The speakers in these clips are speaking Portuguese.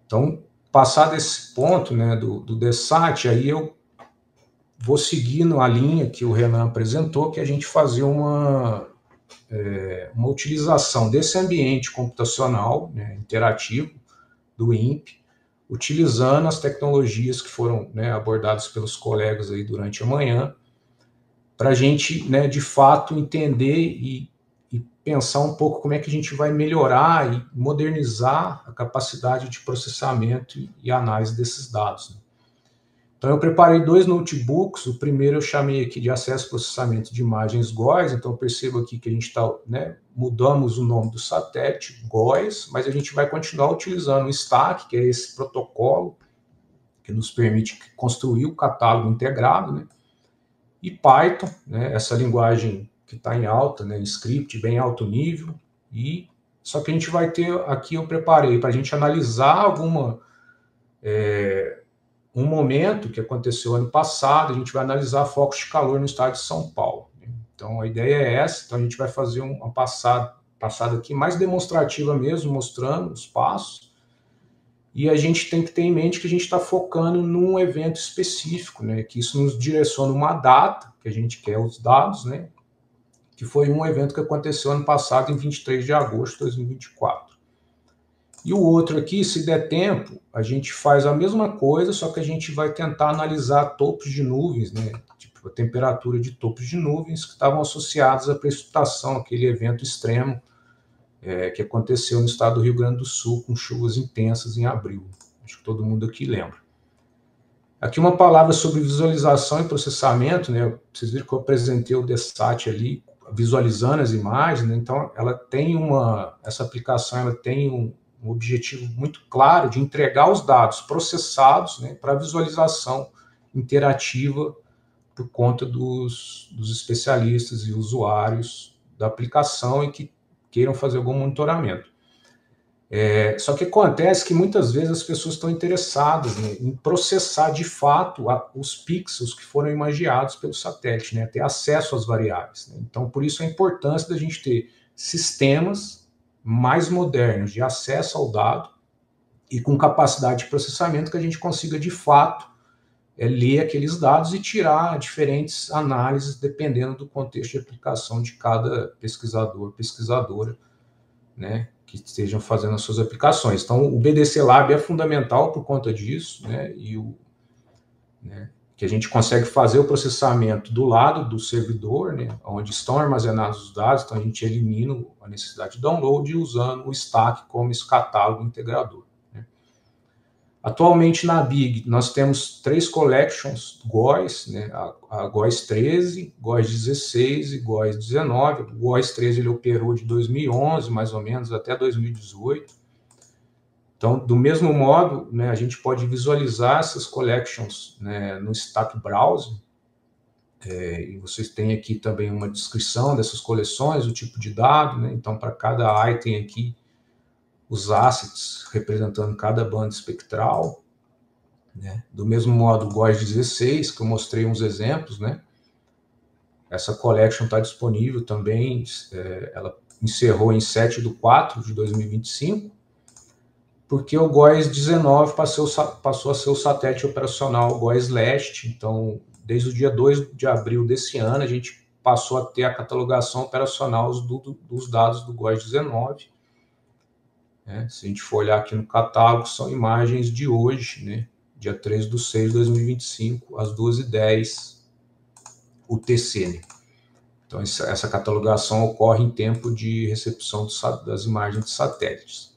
Então, passado esse ponto, né, do DESAT, aí eu vou seguindo a linha que o Renan apresentou, que a gente fazia uma utilização desse ambiente computacional, né, interativo, do INPE, utilizando as tecnologias que foram, né, abordadas pelos colegas aí durante a manhã, para a gente, né, de fato, entender e pensar um pouco como é que a gente vai melhorar e modernizar a capacidade de processamento e análise desses dados, né? Então, eu preparei 2 notebooks. O primeiro eu chamei aqui de acesso e processamento de imagens GOES. Então, percebo aqui que a gente está, né, mudamos o nome do satélite, GOES, mas a gente vai continuar utilizando o STAC, que é esse protocolo que nos permite construir o catálogo integrado, né? E Python, né, essa linguagem que está em alta, né, script bem alto nível. E só que a gente vai ter aqui, eu preparei para a gente analisar um momento que aconteceu ano passado. A gente vai analisar focos de calor no estado de São Paulo. Então a ideia é essa. Então a gente vai fazer uma passada aqui mais demonstrativa mesmo, mostrando os passos. E a gente tem que ter em mente que a gente está focando num evento específico, né? Que isso nos direciona uma data que a gente quer os dados, né? Que foi um evento que aconteceu ano passado, em 23 de agosto de 2024. E o outro aqui, se der tempo, a gente faz a mesma coisa, só que a gente vai tentar analisar topos de nuvens, né? Tipo a temperatura de topos de nuvens que estavam associados à precipitação, aquele evento extremo que aconteceu no estado do Rio Grande do Sul, com chuvas intensas em abril. Acho que todo mundo aqui lembra. Aqui uma palavra sobre visualização e processamento, né? Vocês viram que eu apresentei o DESAT ali, visualizando as imagens, né? Então ela tem essa aplicação, ela tem um objetivo muito claro de entregar os dados processados, né, para visualização interativa por conta dos especialistas e usuários da aplicação e que queiram fazer algum monitoramento. Só que acontece que muitas vezes as pessoas estão interessadas, né, em processar de fato os pixels que foram imagiados pelo satélite, né, ter acesso às variáveis, né? Então, por isso a importância da gente ter sistemas mais modernos de acesso ao dado e com capacidade de processamento que a gente consiga de fato ler aqueles dados e tirar diferentes análises dependendo do contexto de aplicação de cada pesquisador, pesquisadora, né, que estejam fazendo as suas aplicações. Então, o BDC Lab é fundamental por conta disso, né, que a gente consegue fazer o processamento do lado do servidor, né, onde estão armazenados os dados. Então, a gente elimina a necessidade de download usando o Stack como esse catálogo integrador. Atualmente na BIG nós temos 3 collections GOES, né? A GOES 13, GOES 16 e GOES 19. O GOES 13 ele operou de 2011 mais ou menos até 2018. Então, do mesmo modo, né, a gente pode visualizar essas collections, né, no Stack Browser. E vocês têm aqui também uma descrição dessas coleções, o tipo de dado, né? Então, para cada item aqui, os assets representando cada banda espectral, né? Do mesmo modo, o GOES 16, que eu mostrei uns exemplos, né? Essa collection está disponível também, ela encerrou em 7/4/2025, porque o GOES 19 passou a ser o satélite operacional GOES Leste. Então, desde o dia 2 de abril desse ano, a gente passou a ter a catalogação operacional dos dados do GOES 19. Se a gente for olhar aqui no catálogo, são imagens de hoje, né? Dia 3/6/2025, às 2h10, UTC, né? Então, essa catalogação ocorre em tempo de recepção das imagens de satélites.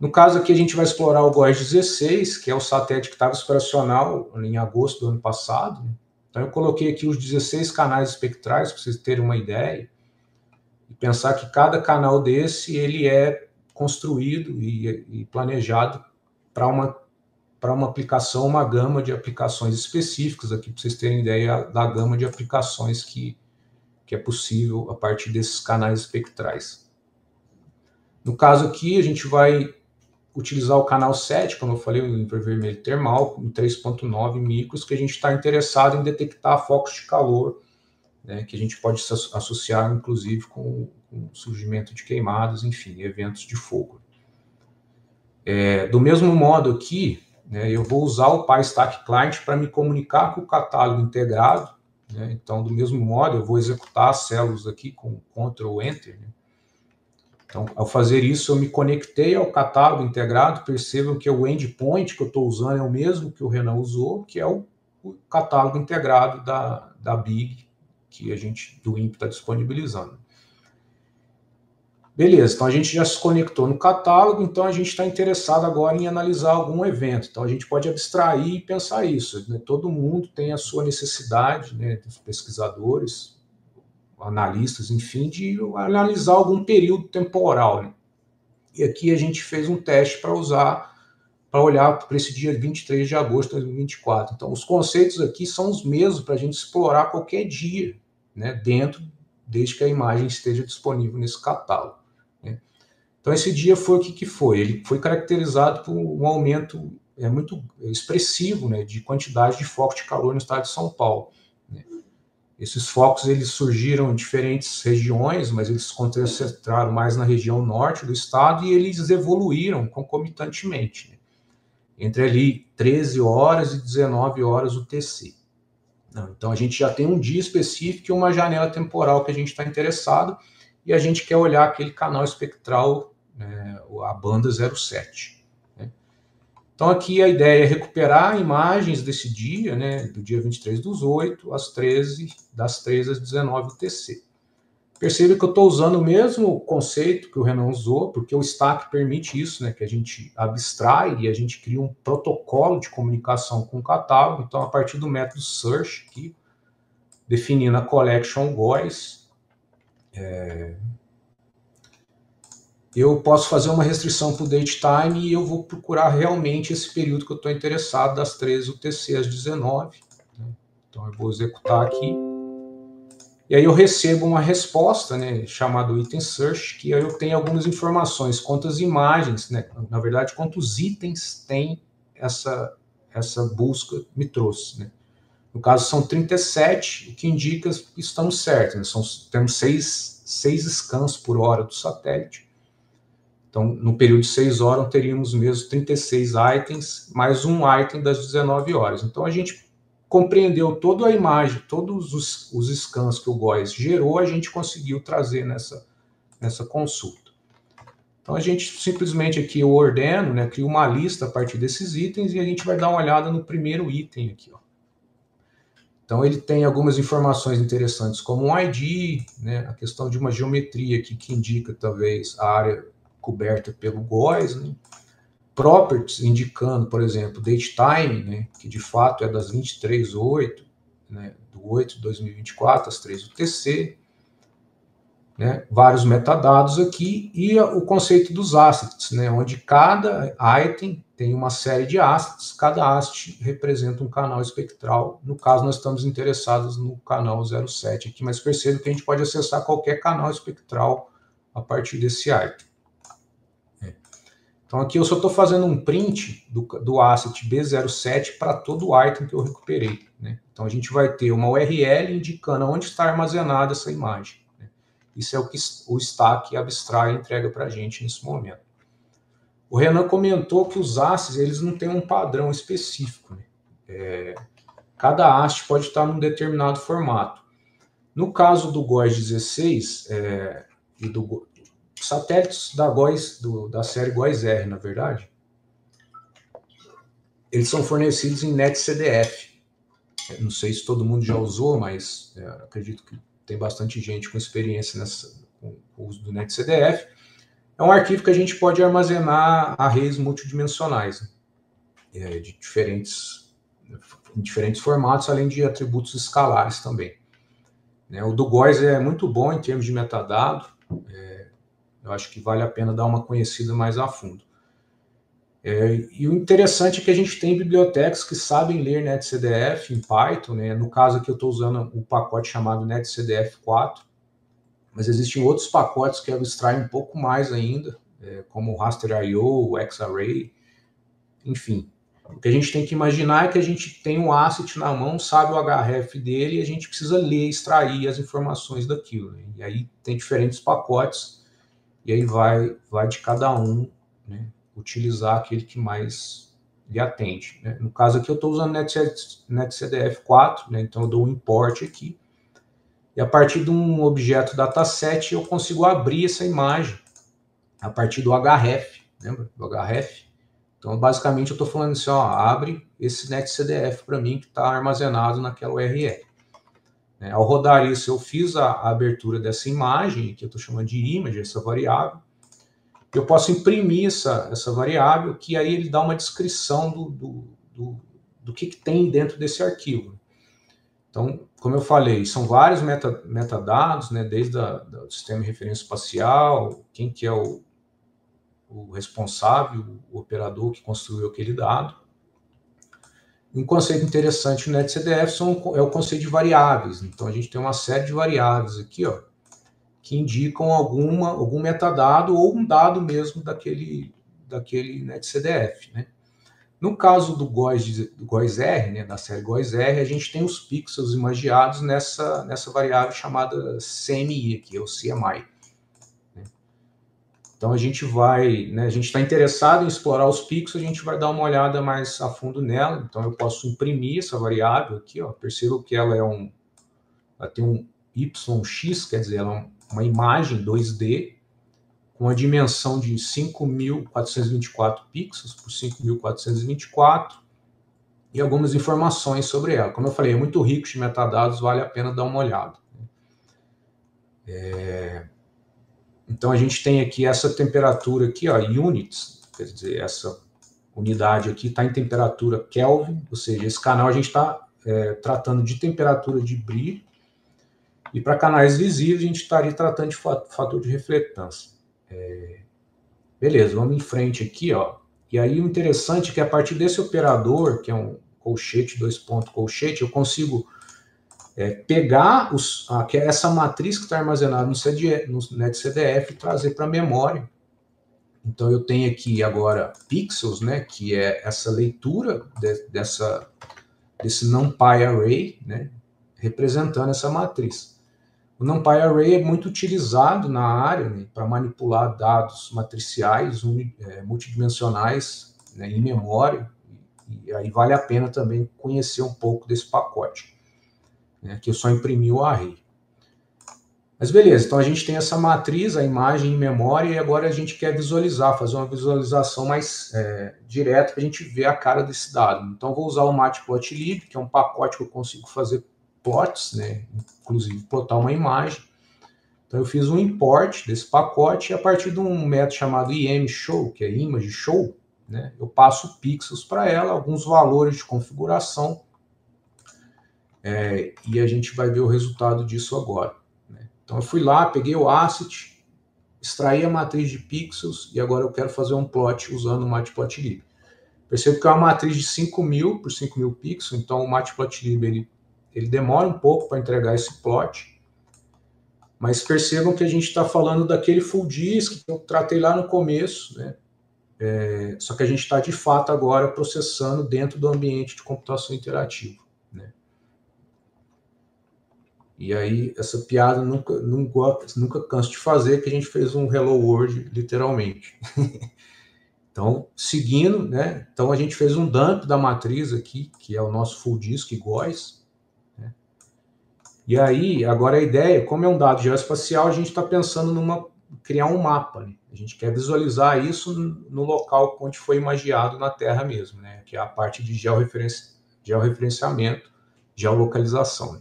No caso aqui, a gente vai explorar o GOES 16, que é o satélite que estava operacional em agosto do ano passado, né? Então, eu coloquei aqui os 16 canais espectrais, para vocês terem uma ideia, e pensar que cada canal desse ele é construído e planejado para uma aplicação, uma gama de aplicações específicas, aqui para vocês terem ideia da gama de aplicações que é possível a partir desses canais espectrais. No caso aqui, a gente vai utilizar o canal 7, como eu falei, o infravermelho termal, em 3.9 micros, que a gente está interessado em detectar focos de calor, né, que a gente pode se associar, inclusive, com o surgimento de queimadas, enfim, eventos de fogo. Do mesmo modo aqui, né, eu vou usar o PyStack Client para me comunicar com o catálogo integrado, né? Então, do mesmo modo, eu vou executar as células aqui com Ctrl Enter, né? Então, ao fazer isso, eu me conectei ao catálogo integrado. Percebam que o endpoint que eu estou usando é o mesmo que o Renan usou, que é o catálogo integrado da Big, que a gente, do INPE, está disponibilizando. Beleza, então a gente já se conectou no catálogo, então a gente está interessado agora em analisar algum evento. Então a gente pode abstrair e pensar isso, né? Todo mundo tem a sua necessidade, né, dos pesquisadores, analistas, enfim, de analisar algum período temporal, né? E aqui a gente fez um teste para olhar para esse dia 23 de agosto de 2024. Então os conceitos aqui são os mesmos para a gente explorar qualquer dia, né, desde que a imagem esteja disponível nesse catálogo, né? Então, esse dia foi o que foi? Ele foi caracterizado por um aumento muito expressivo, né, de quantidade de focos de calor no estado de São Paulo, né? Esses focos eles surgiram em diferentes regiões, mas eles se concentraram mais na região norte do estado e eles evoluíram concomitantemente, né, entre ali 13 horas e 19 horas UTC. Então, a gente já tem um dia específico e uma janela temporal que a gente está interessado e a gente quer olhar aquele canal espectral, a banda 07. Né? Então, aqui a ideia é recuperar imagens desse dia, né, do dia 23/8, das 13 às 19 UTC. Perceba que eu estou usando o mesmo conceito que o Renan usou, porque o Stack permite isso, né, que a gente abstrai e a gente cria um protocolo de comunicação com o catálogo. Então, a partir do método search, aqui, definindo a collection GOES, eu posso fazer uma restrição para o date time e eu vou procurar realmente esse período que eu estou interessado, das 13 UTC às 19. Né? Então, eu vou executar aqui. E aí eu recebo uma resposta, né, chamada item search, que aí eu tenho algumas informações, quantas imagens, né, na verdade, quantos itens tem essa busca me trouxe, né. No caso, são 37, o que indica que estamos certos, né, temos 6 scans por hora do satélite. Então, no período de 6 horas, teríamos mesmo 36 itens, mais um item das 19 horas. Então, a gente compreendeu toda a imagem, todos os scans que o GOES gerou, a gente conseguiu trazer nessa consulta. Então, a gente simplesmente aqui eu ordeno, né, crio uma lista a partir desses itens e a gente vai dar uma olhada no primeiro item aqui, ó. Então, ele tem algumas informações interessantes, como um ID, né, a questão de uma geometria aqui que indica, talvez, a área coberta pelo GOES, né? Properties indicando, por exemplo, date time, né, que de fato é das 23/8, né, do 8 de 2024 às 3 UTC, né, vários metadados aqui e o conceito dos assets, né, onde cada item tem uma série de assets, cada asset representa um canal espectral. No caso, nós estamos interessados no canal 07 aqui, mas perceba que a gente pode acessar qualquer canal espectral a partir desse item. Então, aqui eu só estou fazendo um print do asset B07 para todo o item que eu recuperei, né? Então, a gente vai ter uma URL indicando onde está armazenada essa imagem, né? Isso é o que o Stack abstrai e entrega para a gente nesse momento. O Renan comentou que os assets eles não têm um padrão específico, né? Cada asset pode estar num determinado formato. No caso do GOES 16 e do satélites da GOES, da série GOES-R, na verdade, eles são fornecidos em NetCDF. Não sei se todo mundo já usou, mas acredito que tem bastante gente com experiência com o uso do NetCDF. É um arquivo que a gente pode armazenar arrays multidimensionais, né, de diferentes formatos, além de atributos escalares também. O do GOES é muito bom em termos de metadado. Eu acho que vale a pena dar uma conhecida mais a fundo. E o interessante é que a gente tem bibliotecas que sabem ler NetCDF em Python, né? No caso aqui eu estou usando o pacote chamado NetCDF4, mas existem outros pacotes que abstraem um pouco mais ainda, como o Raster.io, o Xarray, enfim. O que a gente tem que imaginar é que a gente tem um asset na mão, sabe o href dele, e a gente precisa ler, extrair as informações daquilo, né? E aí tem diferentes pacotes, e aí vai de cada um, né? utilizar aquele que mais lhe atende, né? No caso aqui eu estou usando NetCDF4, né? Então eu dou um import aqui, e a partir de um objeto dataset eu consigo abrir essa imagem a partir do href, lembra do href? Então basicamente eu estou falando assim, ó, abre esse NetCDF para mim que está armazenado naquela URL. Ao rodar isso, eu fiz a abertura dessa imagem, que eu estou chamando de image, essa variável. Eu posso imprimir essa variável, que aí ele dá uma descrição do que tem dentro desse arquivo. Então, como eu falei, são vários metadados, né, desde o sistema de referência espacial, quem que é o responsável, o operador que construiu aquele dado. Um conceito interessante no NetCDF é o conceito de variáveis. Então, a gente tem uma série de variáveis aqui, ó, que indicam algum metadado ou um dado mesmo daquele NetCDF, né? No caso do GOES-R, né, da série GOES-R, a gente tem os pixels imagiados nessa variável chamada CMI, aqui, ou CMI. Então a gente vai, né, a gente está interessado em explorar os pixels, a gente vai dar uma olhada mais a fundo nela. Então eu posso imprimir essa variável aqui, ó, perceba que ela tem um YX, quer dizer, ela é uma imagem 2D com a dimensão de 5.424 pixels por 5.424 e algumas informações sobre ela. Como eu falei, é muito rico de metadados, vale a pena dar uma olhada. Então a gente tem aqui essa temperatura aqui, ó, units, quer dizer, essa unidade aqui está em temperatura Kelvin, ou seja, esse canal a gente está tratando de temperatura de brilho, e para canais visíveis a gente estaria tratando de fator de refletância. Beleza, vamos em frente aqui, ó. E aí o interessante é que a partir desse operador, que é um colchete, 2 pontos colchete, eu consigo pegar essa matriz que está armazenada no NetCDF e trazer para a memória. Então eu tenho aqui agora pixels, né, que é essa leitura desse NumPy Array, né, representando essa matriz. O NumPy Array é muito utilizado na área, né, para manipular dados matriciais multidimensionais, né, em memória, e aí vale a pena também conhecer um pouco desse pacote, né, que eu só imprimi o array. Mas beleza, então a gente tem essa matriz, a imagem em memória, e agora a gente quer visualizar, fazer uma visualização mais direta para a gente ver a cara desse dado. Então eu vou usar o Matplotlib, que é um pacote que eu consigo fazer plots, né, inclusive plotar uma imagem. Então eu fiz um import desse pacote e a partir de um método chamado imShow, que é ImageShow, né, eu passo pixels para ela, alguns valores de configuração, e a gente vai ver o resultado disso agora. Né? Então eu fui lá, peguei o asset, extraí a matriz de pixels e agora eu quero fazer um plot usando o Matplotlib. Percebo que é uma matriz de 5.000 por 5.000 pixels, então o Matplotlib ele demora um pouco para entregar esse plot, mas percebam que a gente está falando daquele full disk que eu tratei lá no começo, né? Só que a gente está de fato agora processando dentro do ambiente de computação interativa. Né? E aí essa piada nunca canso de fazer, que a gente fez um Hello World literalmente. Então, seguindo, né? Então a gente fez um dump da matriz aqui, que é o nosso full disk GOES. Né? E aí, agora a ideia, como é um dado geoespacial, a gente está pensando criar um mapa. Né? A gente quer visualizar isso no local onde foi imagiado na Terra mesmo, né? Que é a parte de georreferenciamento, geolocalização. Né?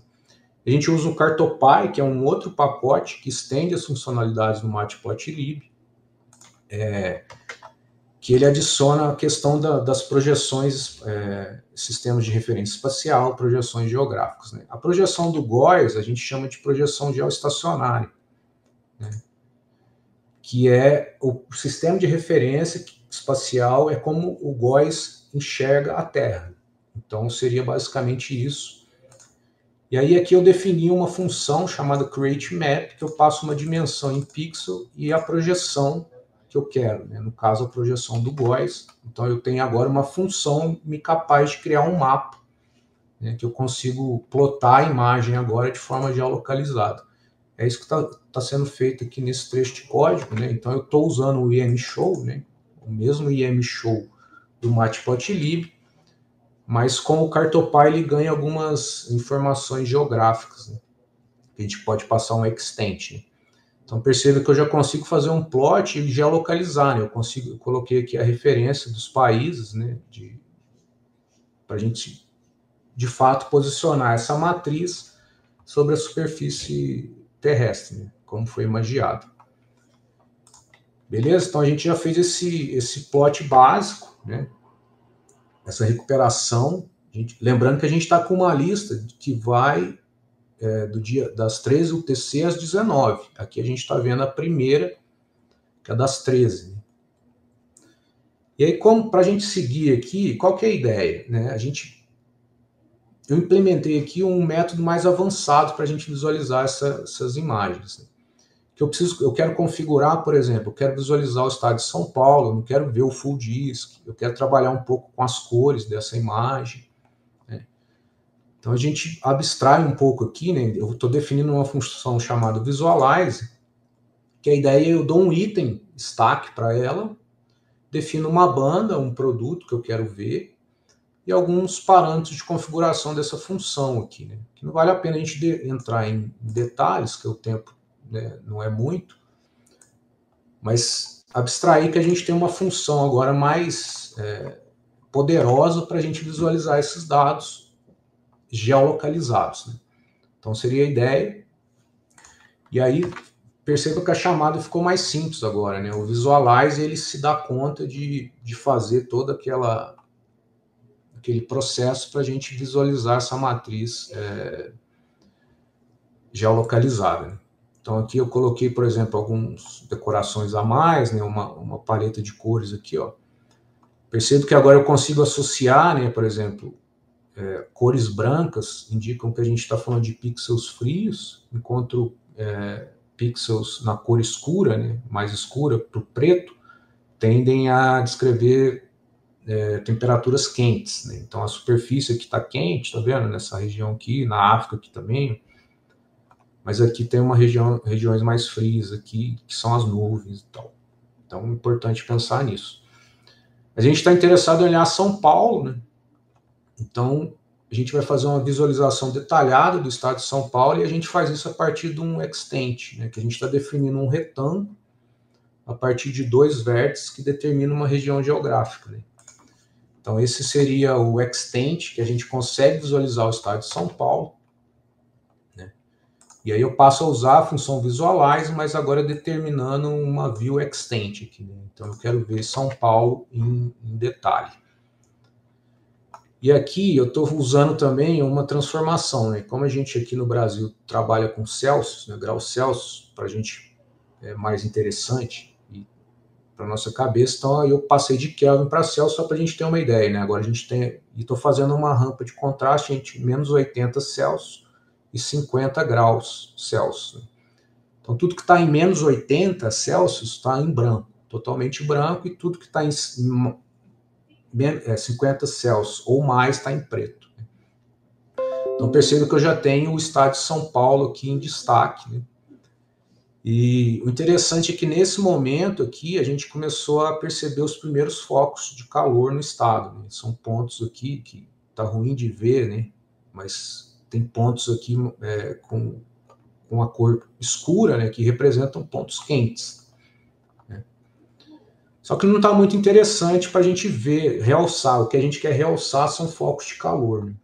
A gente usa o Cartopy, que é um outro pacote que estende as funcionalidades do Matplotlib, que ele adiciona a questão das projeções, sistemas de referência espacial, projeções geográficas. Né? A projeção do GOES a gente chama de projeção geoestacionária, né? Que é o sistema de referência espacial, é como o GOES enxerga a Terra. Então seria basicamente isso. E aí aqui eu defini uma função chamada createMap, que eu passo uma dimensão em pixel e a projeção que eu quero, né? No caso a projeção do GOES. Então eu tenho agora uma função capaz de criar um mapa, né? Que eu consigo plotar a imagem agora de forma geolocalizada. É isso que está sendo feito aqui nesse trecho de código, né? Então eu estou usando o imShow, né? o mesmo IM Show do Matplotlib, mas com o Cartopy ele ganha algumas informações geográficas, né? A gente pode passar um extent, né? Então perceba que eu já consigo fazer um plot e geolocalizar, né? Eu coloquei aqui a referência dos países, né? Para a gente de fato posicionar essa matriz sobre a superfície terrestre, né? Como foi imaginado. Beleza? Então a gente já fez esse plot básico, né? Essa recuperação. Lembrando que a gente está com uma lista que vai do dia das 13 UTC às 19. Aqui a gente está vendo a primeira, que é das 13. E aí, para a gente seguir aqui, qual que é a ideia? Né? Eu implementei aqui um método mais avançado para a gente visualizar essas imagens. Né? Eu quero configurar, por exemplo, eu quero visualizar o estado de São Paulo, eu não quero ver o full disk, eu quero trabalhar um pouco com as cores dessa imagem. Né? Então a gente abstrai um pouco aqui, né? Eu estou definindo uma função chamada Visualize, que a ideia é eu dou um item stack para ela, defino uma banda, um produto que eu quero ver, e alguns parâmetros de configuração dessa função aqui. Né? Que não vale a pena a gente entrar em detalhes, que o tempo, né, não é muito, mas abstrair que a gente tem uma função agora mais poderosa para a gente visualizar esses dados geolocalizados. Né? Então seria a ideia. E aí perceba que a chamada ficou mais simples agora. Né? O Visualize ele se dá conta de fazer todo aquele processo para a gente visualizar essa matriz geolocalizada. Né? Então aqui eu coloquei, por exemplo, algumas decorações a mais, né? uma paleta de cores aqui. Ó. Percebo que agora eu consigo associar, né? Por exemplo, cores brancas indicam que a gente está falando de pixels frios, enquanto pixels na cor escura, né? Mais escura, para o preto, tendem a descrever temperaturas quentes. Né? Então a superfície aqui está quente, tá vendo? Nessa região aqui, na África aqui também. Mas aqui tem regiões mais frias aqui, que são as nuvens e tal. Então é importante pensar nisso. A gente está interessado em olhar São Paulo, né? Então a gente vai fazer uma visualização detalhada do estado de São Paulo e a gente faz isso a partir de um extent, né? Que a gente está definindo um retângulo a partir de 2 vértices que determinam uma região geográfica. Né? Então esse seria o extent, que a gente consegue visualizar o estado de São Paulo. E aí eu passo a usar a função Visualize, mas agora determinando uma View Extent aqui. Né? Então eu quero ver São Paulo em detalhe. E aqui eu estou usando também uma transformação. Né? Como a gente aqui no Brasil trabalha com Celsius, né? Graus Celsius, para a gente é mais interessante para nossa cabeça. Então eu passei de Kelvin para Celsius só para a gente ter uma ideia. Né? Agora a gente tem... E estou fazendo uma rampa de contraste entre menos 80 Celsius e 50 graus Celsius. Então, tudo que está em menos 80 Celsius está em branco, totalmente branco, e tudo que está em 50 Celsius ou mais está em preto. Então, perceba que eu já tenho o estado de São Paulo aqui em destaque. Né? E o interessante é que nesse momento aqui a gente começou a perceber os primeiros focos de calor no estado. Né? São pontos aqui que está ruim de ver, né? Mas tem pontos aqui com a cor escura, né, que representam pontos quentes. Né? Só que não está muito interessante para a gente ver, realçar. O que a gente quer realçar são focos de calor. Né?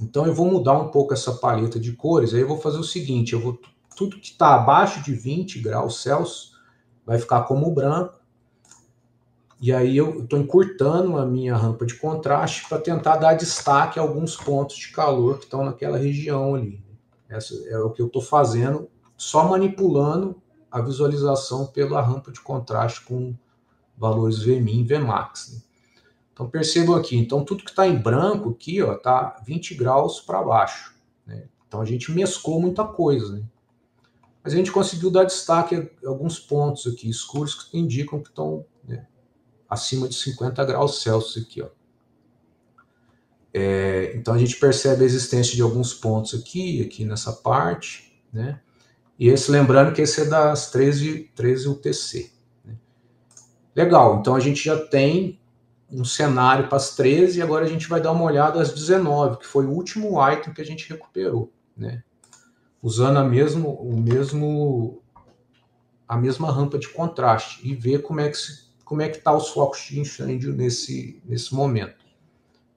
Então eu vou mudar um pouco essa paleta de cores. Aí eu vou fazer o seguinte, tudo que está abaixo de 20 graus Celsius vai ficar como branco. E aí eu estou encurtando a minha rampa de contraste para tentar dar destaque a alguns pontos de calor que estão naquela região ali. Essa é o que eu estou fazendo, só manipulando a visualização pela rampa de contraste com valores Vmin e Vmax. Né? Então percebam aqui, então tudo que está em branco aqui está 20 graus para baixo. Né? Então a gente mesclou muita coisa. Né? Mas a gente conseguiu dar destaque a alguns pontos aqui escuros que indicam que estão, né, acima de 50 graus Celsius aqui. Então a gente percebe a existência de alguns pontos aqui nessa parte, né? E lembrando que esse é das 13 UTC. Né? Legal, então a gente já tem um cenário para as 13 e agora a gente vai dar uma olhada às 19, que foi o último item que a gente recuperou, né? Usando a mesma rampa de contraste e ver como é que tá os focos de incêndio nesse momento,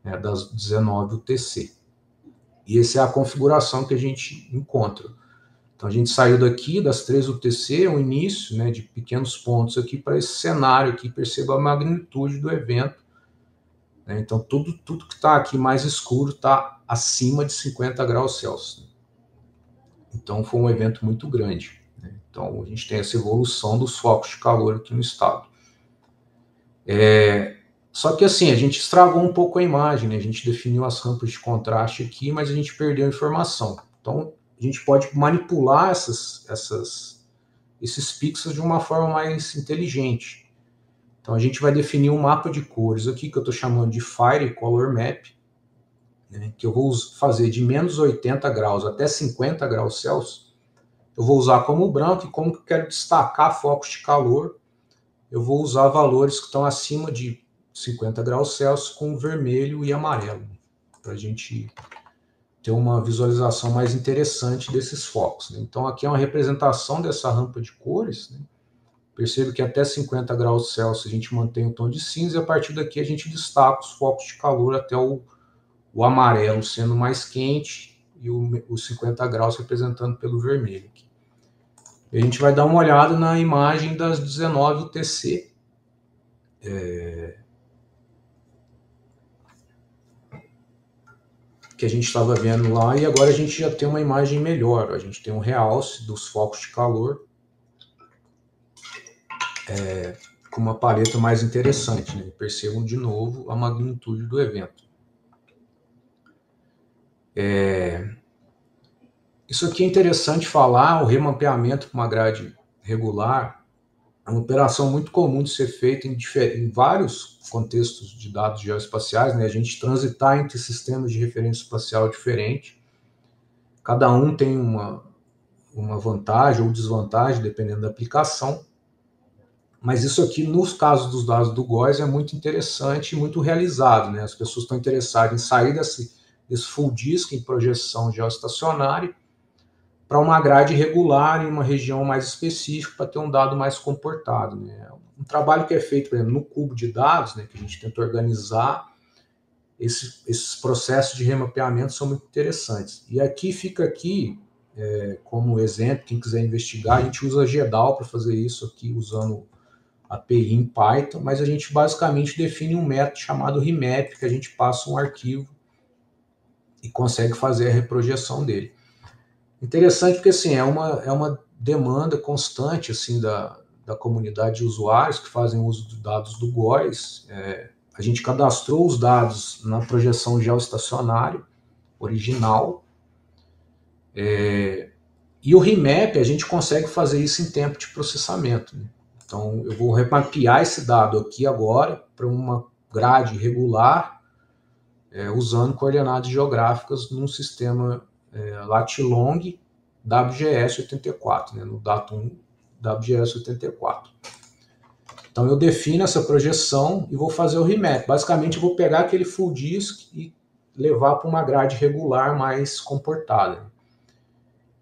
né, das 19 UTC. E essa é a configuração que a gente encontra. Então a gente saiu daqui das 3 UTC, o início, né, de pequenos pontos aqui para esse cenário aqui, perceba a magnitude do evento, né? Então tudo que está aqui mais escuro está acima de 50 graus Celsius. Então foi um evento muito grande, né? Então a gente tem essa evolução dos focos de calor aqui no estado. Só que assim, a gente estragou um pouco a imagem, né? A gente definiu as rampas de contraste aqui, mas a gente perdeu a informação. Então a gente pode manipular esses pixels de uma forma mais inteligente. Então a gente vai definir um mapa de cores aqui, que eu estou chamando de Fire Color Map, né, que eu vou fazer de menos 80 graus até 50 graus Celsius. Eu vou usar como branco, e como eu quero destacar focos de calor, eu vou usar valores que estão acima de 50 graus Celsius com vermelho e amarelo, para a gente ter uma visualização mais interessante desses focos, né? Então aqui é uma representação dessa rampa de cores, né? Perceba que até 50 graus Celsius a gente mantém o tom de cinza, e a partir daqui a gente destaca os focos de calor até o amarelo sendo mais quente e os 50 graus representando pelo vermelho aqui. E a gente vai dar uma olhada na imagem das 19 UTC. Que a gente estava vendo lá, e agora a gente já tem uma imagem melhor. A gente tem um realce dos focos de calor com uma paleta mais interessante, né? Percebam de novo a magnitude do evento. Isso aqui é interessante falar, o remapeamento para uma grade regular é uma operação muito comum de ser feita em vários contextos de dados geoespaciais, né? A gente transitar entre sistemas de referência espacial diferentes. Cada um tem uma vantagem ou desvantagem, dependendo da aplicação. Mas isso aqui, nos casos dos dados do GOES, é muito interessante e muito realizado, né? As pessoas estão interessadas em sair desse full disk em projeção geoestacionária para uma grade regular em uma região mais específica para ter um dado mais comportado, né? Um trabalho que é feito, por exemplo, no cubo de dados, né, que a gente tenta organizar, esses processos de remapeamento são muito interessantes. E aqui fica como exemplo, quem quiser investigar, a gente usa GEDAL para fazer isso aqui, usando API em Python, mas a gente basicamente define um método chamado remap, que a gente passa um arquivo e consegue fazer a reprojeção dele. Interessante porque assim, é uma demanda constante assim, da comunidade de usuários que fazem uso dos dados do GOES. A gente cadastrou os dados na projeção geoestacionária original, e o remap a gente consegue fazer isso em tempo de processamento, né? Então eu vou remapear esse dado aqui agora para uma grade regular, usando coordenadas geográficas num sistema Latilong WGS84, né, no Datum WGS84. Então eu defino essa projeção e vou fazer o remap. Basicamente eu vou pegar aquele full disk e levar para uma grade regular mais comportada.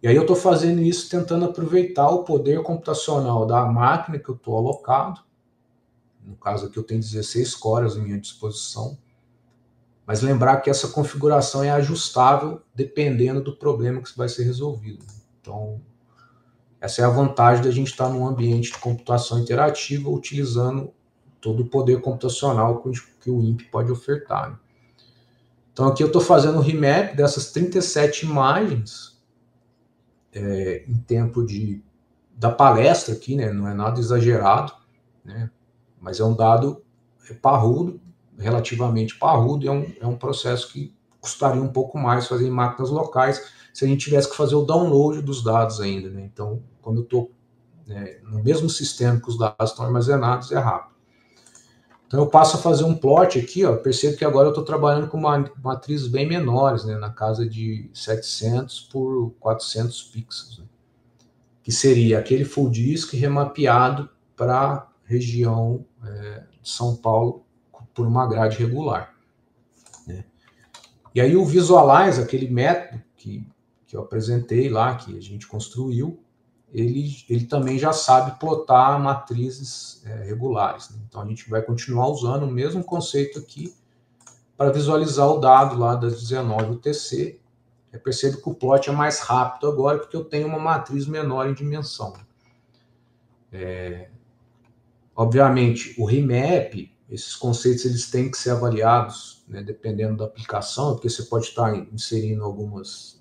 E aí eu estou fazendo isso tentando aproveitar o poder computacional da máquina que eu estou alocado. No caso aqui eu tenho 16 cores à minha disposição. Mas lembrar que essa configuração é ajustável dependendo do problema que vai ser resolvido. Então, essa é a vantagem da gente estar num ambiente de computação interativa utilizando todo o poder computacional que o INPE pode ofertar, né? Então aqui eu estou fazendo o remap dessas 37 imagens em tempo da palestra aqui, né? Não é nada exagerado, né? Mas é um dado parrudo, relativamente parrudo, é um processo que custaria um pouco mais fazer em máquinas locais se a gente tivesse que fazer o download dos dados ainda, né? Então, quando eu estou no mesmo sistema que os dados estão armazenados, é rápido. Então, eu passo a fazer um plot aqui, ó, percebo que agora eu estou trabalhando com matrizes bem menores, né, na casa de 700 por 400 pixels, né, que seria aquele full disk remapeado para a região de São Paulo por uma grade regular, né? E aí o Visualize, aquele método que eu apresentei lá, que a gente construiu, ele também já sabe plotar matrizes regulares, né? Então a gente vai continuar usando o mesmo conceito aqui para visualizar o dado lá das 19 UTC. Eu percebo que o plot é mais rápido agora porque eu tenho uma matriz menor em dimensão. Obviamente, o remap, esses conceitos eles têm que ser avaliados, né, dependendo da aplicação, porque você pode estar inserindo algumas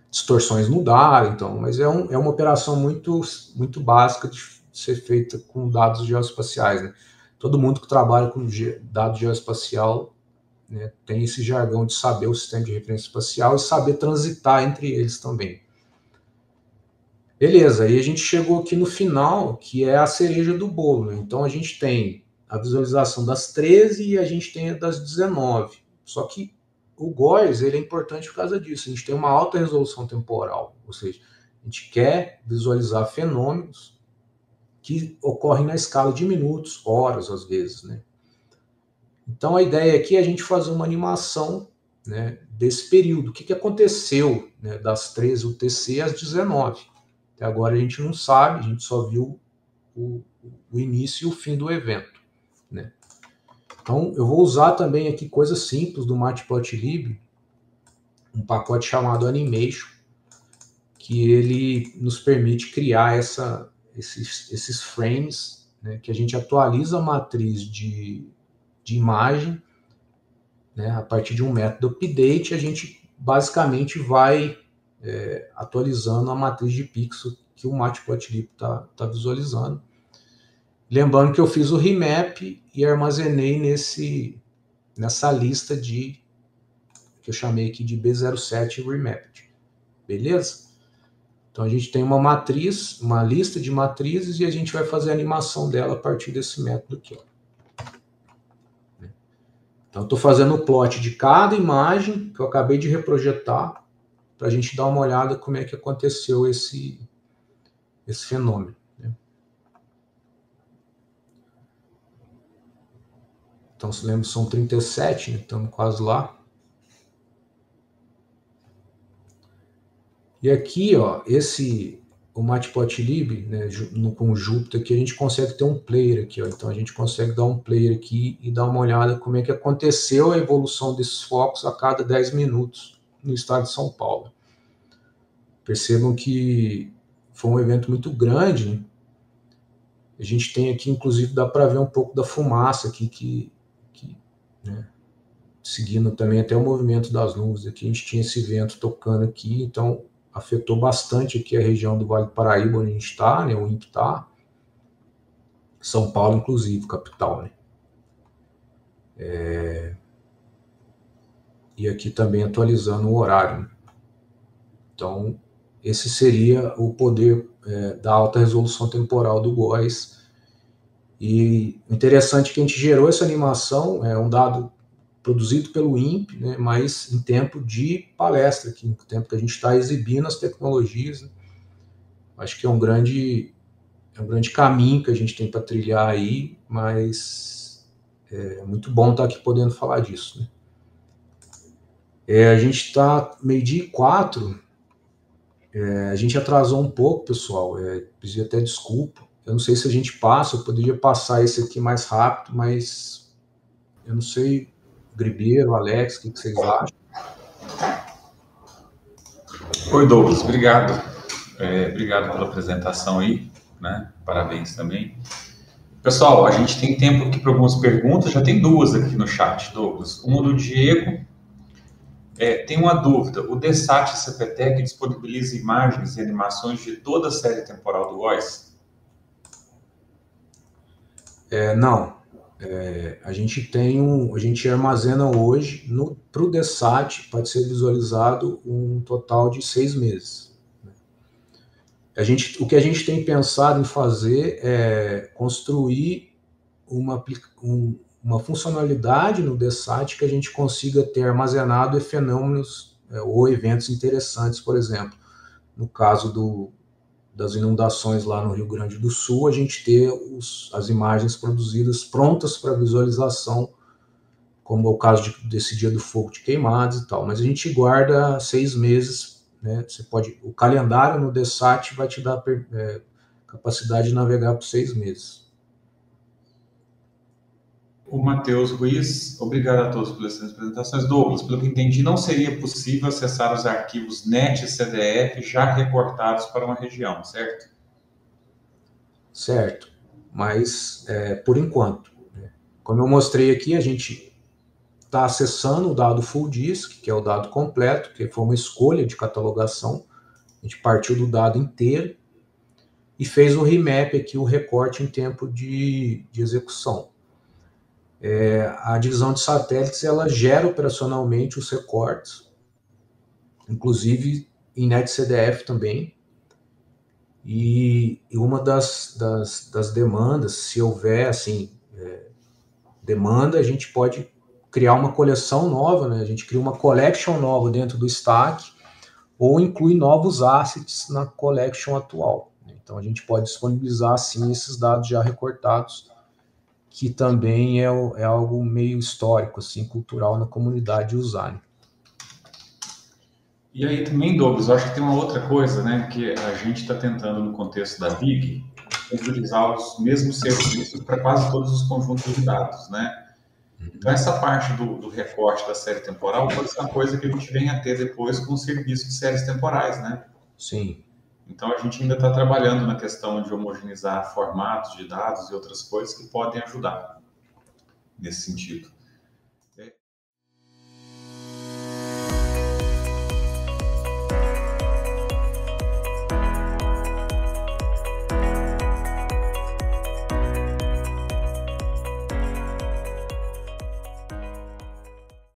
distorções no dado, então, mas é uma operação muito básica de ser feita com dados geoespaciais, né? Todo mundo que trabalha com dado geoespacial, né, tem esse jargão de saber o sistema de referência espacial e saber transitar entre eles também. Beleza, aí a gente chegou aqui no final, que é a cereja do bolo, né? Então a gente tem a visualização das 13 e a gente tem a das 19. Só que o GOES ele é importante por causa disso. A gente tem uma alta resolução temporal, ou seja, a gente quer visualizar fenômenos que ocorrem na escala de minutos, horas às vezes, né? Então a ideia aqui é a gente fazer uma animação, né, desse período. O que aconteceu, né, das 13 UTC às 19? Até agora a gente não sabe, a gente só viu o início e o fim do evento, né? Então eu vou usar também aqui coisas simples do Matplotlib, um pacote chamado Animation, que ele nos permite criar esses frames, né, que a gente atualiza a matriz de imagem, né, a partir de um método update, a gente basicamente vai atualizando a matriz de pixel que o Matplotlib está visualizando. Lembrando que eu fiz o remap e armazenei nessa lista que eu chamei aqui de B07 Remapped. Beleza? Então a gente tem uma matriz, uma lista de matrizes e a gente vai fazer a animação dela a partir desse método aqui. Então eu estou fazendo o plot de cada imagem que eu acabei de reprojetar para a gente dar uma olhada como é que aconteceu esse fenômeno, né? Então, se lembra, são 37, né? Estamos quase lá. E aqui, ó, o Matplotlib, né, com o Jupyter aqui, a gente consegue ter um player aqui, ó. Então a gente consegue dar um player aqui e dar uma olhada como é que aconteceu a evolução desses focos a cada 10 minutos no estado de São Paulo. Percebam que foi um evento muito grande, né? A gente tem aqui, inclusive, dá para ver um pouco da fumaça aqui, né, seguindo também até o movimento das nuvens. Aqui a gente tinha esse vento tocando aqui, então afetou bastante aqui a região do Vale do Paraíba, onde a gente está, né, o INPE está, São Paulo, inclusive, capital, né? E aqui também atualizando o horário, né? Então, esse seria o poder da alta resolução temporal do GOES. E interessante é que a gente gerou essa animação, é um dado produzido pelo INPE, né, mas em tempo de palestra, aqui, em tempo que a gente está exibindo as tecnologias, né? Acho que é um grande caminho que a gente tem para trilhar aí, mas é muito bom estar aqui podendo falar disso, né? A gente está 12:04, a gente atrasou um pouco, pessoal, preciso até desculpa. Eu não sei se a gente passa, eu poderia passar esse aqui mais rápido, mas eu não sei, Gribeiro, Alex, o que vocês acham? Oi, Douglas, obrigado. Obrigado pela apresentação aí, né? Parabéns também. Pessoal, a gente tem tempo aqui para algumas perguntas, já tem duas aqui no chat, Douglas. Uma do Diego. Tem uma dúvida, o DSAT CPTEC disponibiliza imagens e animações de toda a série temporal do GOES? Não. A gente armazena hoje, para o DSAT, pode ser visualizado um total de 6 meses. O que a gente tem pensado em fazer é construir uma funcionalidade no DSAT que a gente consiga ter armazenado fenômenos ou eventos interessantes, por exemplo, no caso das inundações lá no Rio Grande do Sul, a gente ter as imagens produzidas prontas para visualização, como é o caso desse dia do fogo de queimadas e tal. Mas a gente guarda 6 meses, né? O calendário no DSAT vai te dar capacidade de navegar por 6 meses. O Matheus Ruiz, obrigado a todos pelas apresentações. Douglas, pelo que entendi, não seria possível acessar os arquivos NET e CDF já recortados para uma região, certo? Certo, mas por enquanto, né? Como eu mostrei aqui, a gente está acessando o dado full disk, que é o dado completo, que foi uma escolha de catalogação. A gente partiu do dado inteiro e fez o remap aqui, o recorte em tempo de execução. A divisão de satélites, ela gera operacionalmente os recortes, inclusive em NetCDF também. E uma das demandas, se houver assim, demanda, a gente pode criar uma coleção nova, né? A gente cria uma collection nova dentro do stack, ou inclui novos assets na collection atual. Então a gente pode disponibilizar assim esses dados já recortados, que também é algo meio histórico, assim, cultural na comunidade usar. Né? E aí também, Douglas, eu acho que tem uma outra coisa, né, que a gente está tentando, no contexto da BIG, utilizar os mesmos serviços para quase todos os conjuntos de dados, né? Então, essa parte do recorte da série temporal pode ser uma coisa que a gente venha a ter depois com o serviço de séries temporais, né? Sim. Então, a gente ainda está trabalhando na questão de homogeneizar formatos de dados e outras coisas que podem ajudar nesse sentido.